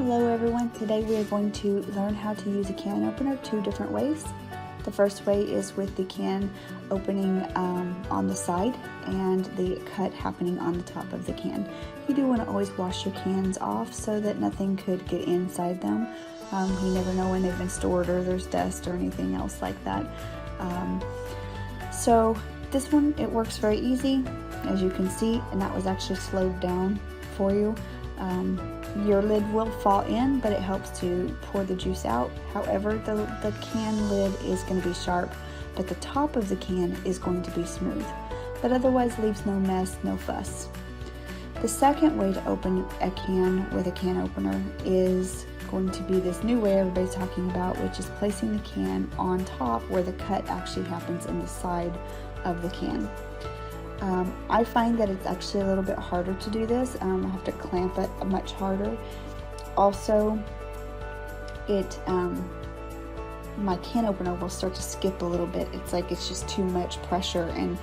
Hello everyone, today we are going to learn how to use a can opener two different ways. The first way is with the can opening on the side and the cut happening on the top of the can. You do want to always wash your cans off so that nothing could get inside them. You never know when they've been stored or there's dust or anything else like that. So this one, it works very easy, as you can see, and that was actually slowed down for you. Your lid will fall in, but it helps to pour the juice out. However, the can lid is going to be sharp, but the top of the can is going to be smooth, but otherwise leaves no mess, no fuss. The second way to open a can with a can opener is going to be this new way everybody's talking about, which is placing the can on top where the cut actually happens in the side of the can. I find that it's actually a little bit harder to do this. I have to clamp it much harder. Also, my can opener will start to skip a little bit. It's like it's just too much pressure, and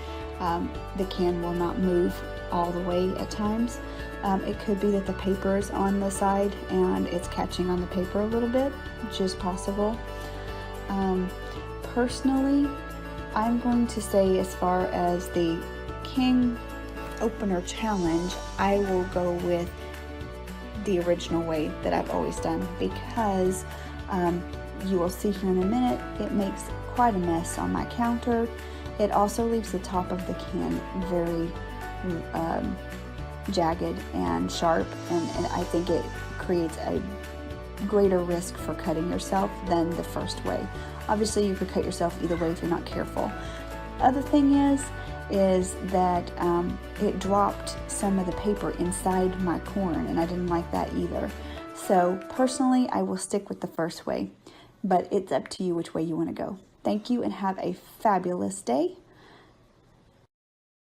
the can will not move all the way at times. It could be that the paper is on the side and it's catching on the paper a little bit, which is possible. Personally, I'm going to say, as far as the can opener challenge, I will go with the original way that I've always done, because you will see here in a minute, it makes quite a mess on my counter. It also leaves the top of the can very jagged and sharp, and I think it creates a greater risk for cutting yourself than the first way. Obviously, you could cut yourself either way if you're not careful. Other thing is that it dropped some of the paper inside my corn, and I didn't like that either. So personally, I will stick with the first way, but it's up to you which way you want to go. Thank you and have a fabulous day.